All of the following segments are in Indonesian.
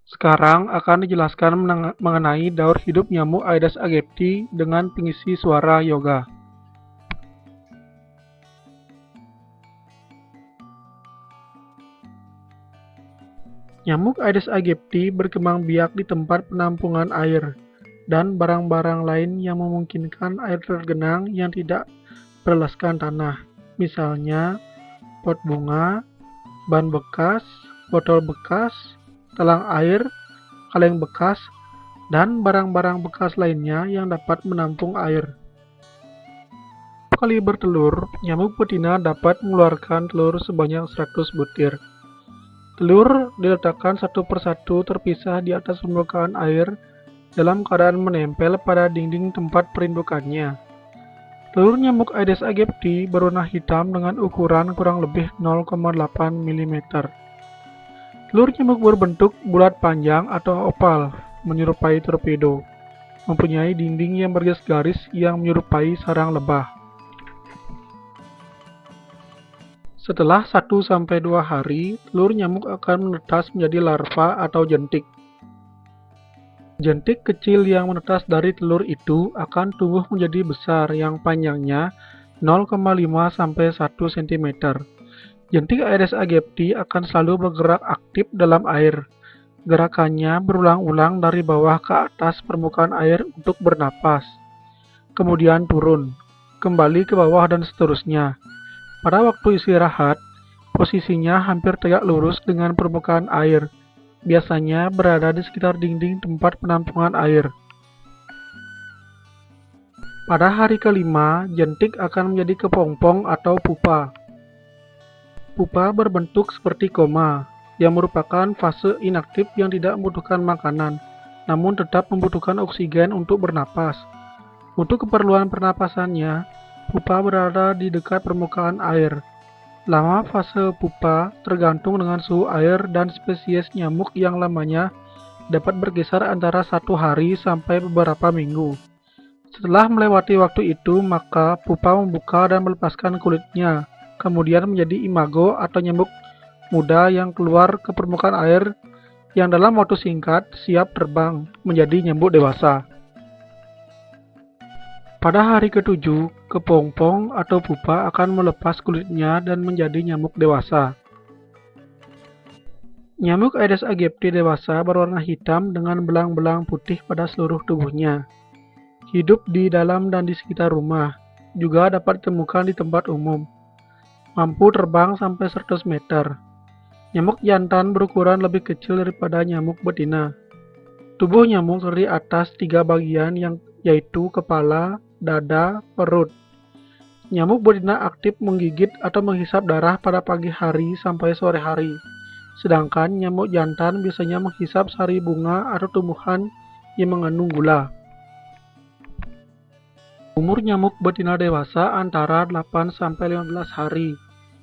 Sekarang akan dijelaskan mengenai daur hidup nyamuk Aedes aegypti dengan pengisi suara yoga. Nyamuk Aedes aegypti berkembang biak di tempat penampungan air dan barang-barang lain yang memungkinkan air tergenang yang tidak beralaskan tanah. Misalnya, pot bunga, ban bekas, botol bekas, talang air, kaleng bekas, dan barang-barang bekas lainnya yang dapat menampung air. Setiap kali bertelur, nyamuk betina dapat mengeluarkan telur sebanyak 100 butir. Telur diletakkan satu persatu terpisah di atas permukaan air dalam keadaan menempel pada dinding tempat perindukannya. Telur nyamuk Aedes aegypti berwarna hitam dengan ukuran kurang lebih 0,8 mm. Telur nyamuk berbentuk bulat panjang atau oval, menyerupai torpedo, mempunyai dinding yang bergaris-garis yang menyerupai sarang lebah. Setelah 1-2 hari, telur nyamuk akan menetas menjadi larva atau jentik. Jentik kecil yang menetas dari telur itu akan tumbuh menjadi besar yang panjangnya 0,5-1 cm. Jentik Aedes aegypti akan selalu bergerak aktif dalam air. Gerakannya berulang-ulang dari bawah ke atas permukaan air untuk bernapas, kemudian turun, kembali ke bawah dan seterusnya. Pada waktu istirahat, posisinya hampir tegak lurus dengan permukaan air, biasanya berada di sekitar dinding tempat penampungan air. Pada hari kelima, jentik akan menjadi kepompong atau pupa. Pupa berbentuk seperti koma, yang merupakan fase inaktif yang tidak membutuhkan makanan, namun tetap membutuhkan oksigen untuk bernapas. Untuk keperluan pernapasannya, pupa berada di dekat permukaan air. Lama fase pupa tergantung dengan suhu air dan spesies nyamuk yang lamanya dapat berkisar antara 1 hari sampai beberapa minggu. Setelah melewati waktu itu, maka pupa membuka dan melepaskan kulitnya, kemudian menjadi imago atau nyamuk muda yang keluar ke permukaan air yang dalam waktu singkat siap terbang menjadi nyamuk dewasa. Pada hari ke-7, kepompong atau pupa akan melepas kulitnya dan menjadi nyamuk dewasa. Nyamuk Aedes aegypti dewasa berwarna hitam dengan belang-belang putih pada seluruh tubuhnya. Hidup di dalam dan di sekitar rumah, juga dapat ditemukan di tempat umum. Mampu terbang sampai 100 meter. Nyamuk jantan berukuran lebih kecil daripada nyamuk betina. Tubuh nyamuk terdiri atas 3 bagian yaitu kepala, dada, perut. Nyamuk betina aktif menggigit atau menghisap darah pada pagi hari sampai sore hari. Sedangkan nyamuk jantan biasanya menghisap sari bunga atau tumbuhan yang mengandung gula. Umur nyamuk betina dewasa antara 8-15 hari,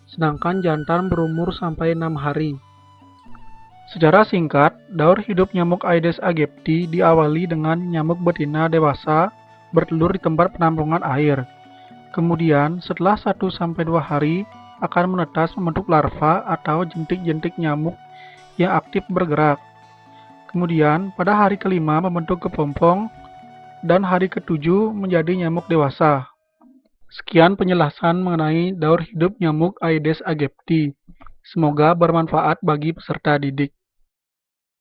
sedangkan jantan berumur sampai 6 hari. Secara singkat, daur hidup nyamuk Aedes aegypti diawali dengan nyamuk betina dewasa bertelur di tempat penampungan air. Kemudian, setelah 1-2 hari, akan menetas membentuk larva atau jentik-jentik nyamuk yang aktif bergerak. Kemudian, pada hari kelima membentuk kepompong, dan hari ke-7 menjadi nyamuk dewasa. Sekian penjelasan mengenai daur hidup nyamuk Aedes aegypti. Semoga bermanfaat bagi peserta didik.